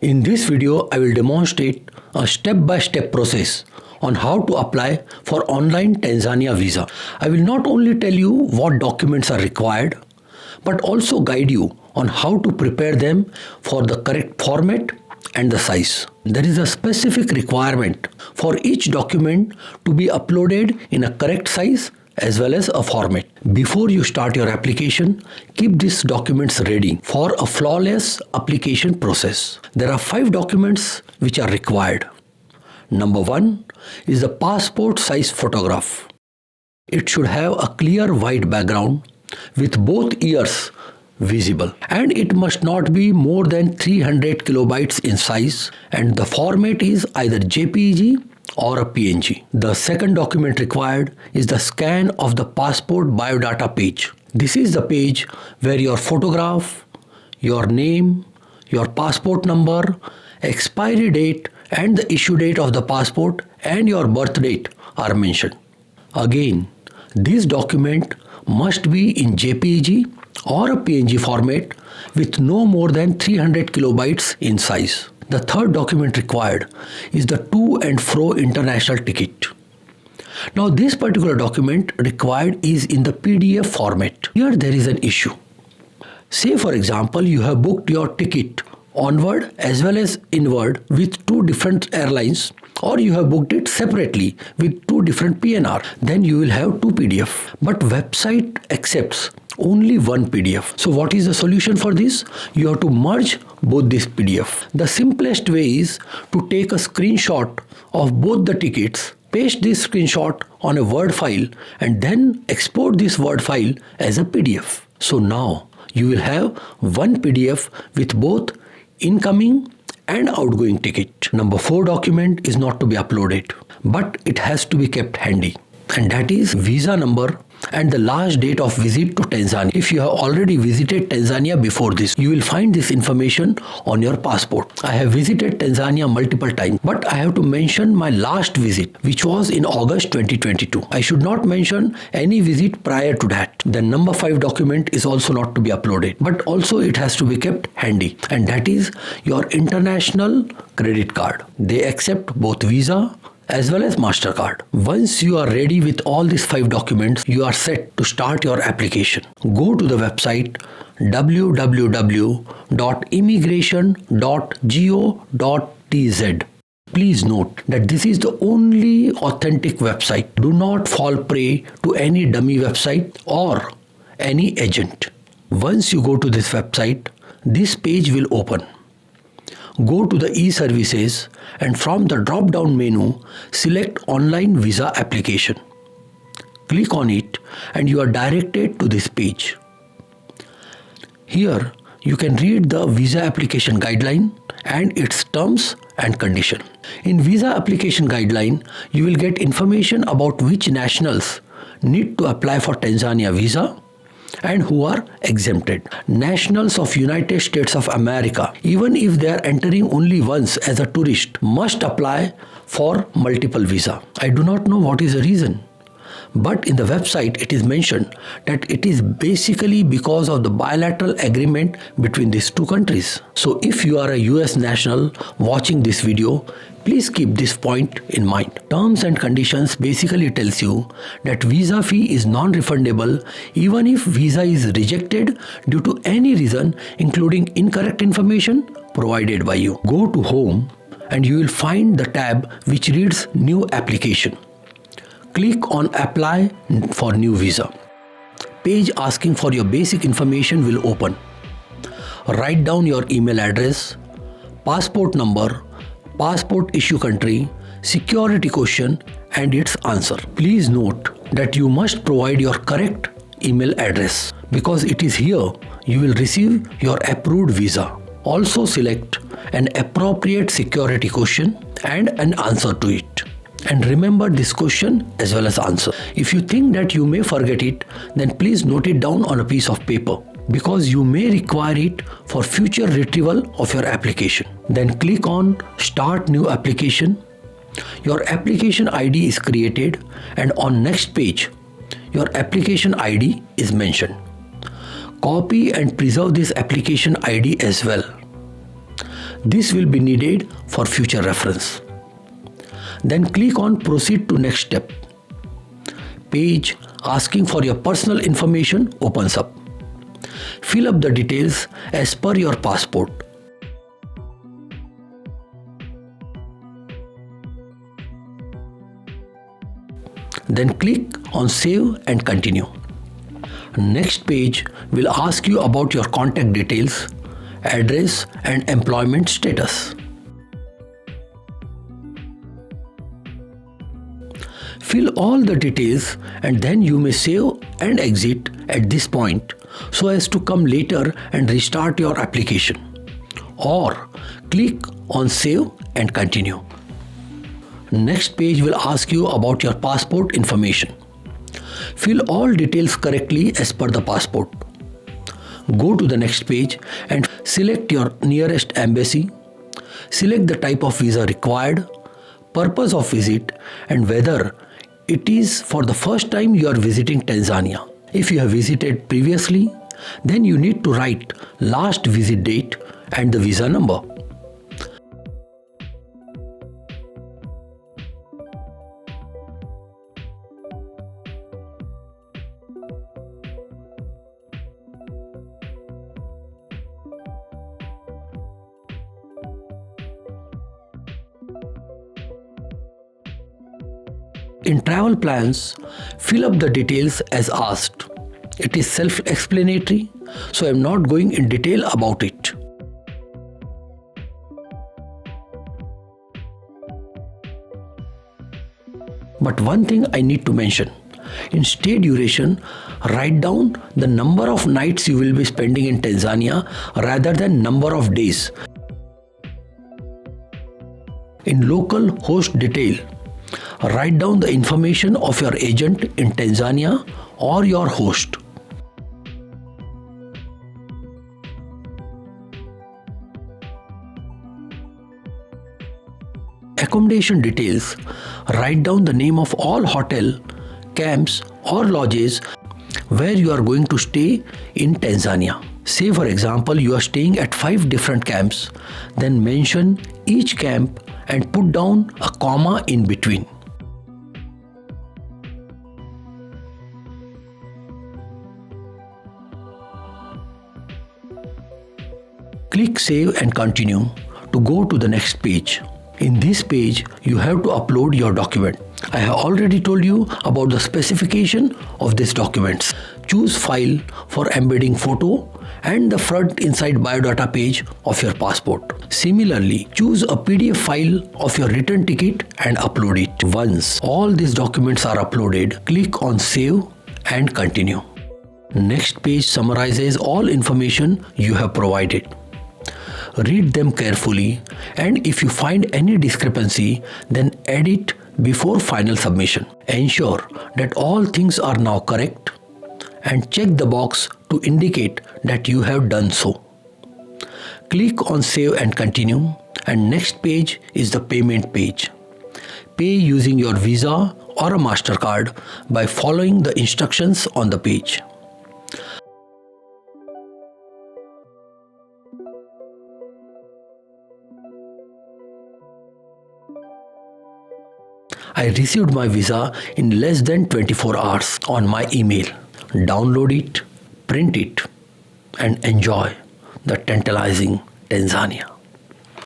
In this video, I will demonstrate a step-by-step process on how to apply for online Tanzania Visa. I will not only tell you what documents are required, but also guide you on how to prepare them for the correct format and the size. There is a specific requirement for each document to be uploaded in a correct size as well as a format. Before you start your application, keep these documents ready for a flawless application process. There are 5 documents which are required. Number 1 is the passport size photograph. It should have a clear white background with both ears visible, and it must not be more than 300 kilobytes in size, and the format is either JPEG or a PNG. The second document required is the scan of the passport biodata page. This is the page where your photograph, your name, your passport number, expiry date and the issue date of the passport and your birth date are mentioned. Again, this document must be in JPEG or a PNG format with no more than 300 kilobytes in size. The third document required is the to and fro international ticket. Now this particular document required is in the PDF format. Here there is an issue. Say for example you have booked your ticket onward as well as inward with 2 different airlines, or you have booked it separately with 2 different PNR. Then you will have 2 PDF. But website accepts only 1 PDF. So what is the solution for this? You have to merge both this PDF. The simplest way is to take a screenshot of both the tickets, paste this screenshot on a Word file and then export this Word file as a PDF. So now you will have 1 PDF with both incoming and outgoing ticket. Number 4 document is not to be uploaded, but it has to be kept handy, and that is visa number and the last date of visit to Tanzania. If you have already visited Tanzania before this, you will find this information on your passport. I have visited Tanzania multiple times, but I have to mention my last visit, which was in August 2022. I should not mention any visit prior to that. The number 5 document is also not to be uploaded, but also it has to be kept handy, and that is your international credit card. They accept both Visa as well as MasterCard. Once you are ready with all these 5 documents, you are set to start your application. Go to the website www.immigration.go.tz. Please note that this is the only authentic website. Do not fall prey to any dummy website or any agent. Once you go to this website, this page will open. Go to the e-services and from the drop-down menu, select online visa application. Click on it and you are directed to this page. Here you can read the visa application guideline and its terms and condition. In visa application guideline, you will get information about which nationals need to apply for Tanzania Visa and who are exempted. Nationals of United States of America, even if they are entering only once as a tourist, must apply for multiple visa. I do not know what is the reason, but in the website it is mentioned that it is basically because of the bilateral agreement between these 2 countries. So if you are a US national watching this video, please keep this point in mind. Terms and conditions basically tells you that visa fee is non-refundable even if visa is rejected due to any reason, including incorrect information provided by you. Go to Home and you will find the tab which reads New Application. Click on Apply for New Visa. Page asking for your basic information will open. Write down your email address, passport number, passport issue country, security question and its answer. Please note that you must provide your correct email address because it is here you will receive your approved visa. Also select an appropriate security question and an answer to it. And remember this question as well as answer. If you think that you may forget it, then please note it down on a piece of paper, because you may require it for future retrieval of your application. Then click on Start New Application. Your application ID is created and on next page, your application ID is mentioned. Copy and preserve this application ID as well. This will be needed for future reference. Then click on Proceed to next step. Page asking for your personal information opens up. Fill up the details as per your passport. Then click on Save and Continue. Next page will ask you about your contact details, address and employment status. Fill all the details and then you may save and exit at this point so as to come later and restart your application. Or click on Save and Continue. Next page will ask you about your passport information. Fill all details correctly as per the passport. Go to the next page and select your nearest embassy. Select the type of visa required, purpose of visit, and whether it is for the first time you are visiting Tanzania. If you have visited previously, then you need to write last visit date and the visa number. In travel plans, fill up the details as asked. It is self-explanatory, so I am not going in detail about it. But one thing I need to mention. In stay duration, write down the number of nights you will be spending in Tanzania rather than number of days. In local host detail, write down the information of your agent in Tanzania or your host. Accommodation details, write down the name of all hotel, camps or lodges where you are going to stay in Tanzania. Say for example you are staying at 5 different camps, then mention each camp and put down a comma in between. Click Save and Continue to go to the next page. In this page, you have to upload your document. I have already told you about the specification of these documents. Choose File for embedding photo and the front inside biodata page of your passport. Similarly, choose a PDF file of your return ticket and upload it. Once all these documents are uploaded, click on Save and Continue. Next page summarizes all information you have provided. Read them carefully, and if you find any discrepancy, then add it before final submission. Ensure that all things are now correct and check the box to indicate that you have done so. Click on Save and Continue, and next page is the payment page. Pay using your Visa or a MasterCard by following the instructions on the page. I received my visa in less than 24 hours on my email. Download it, print it, and enjoy the tantalizing Tanzania.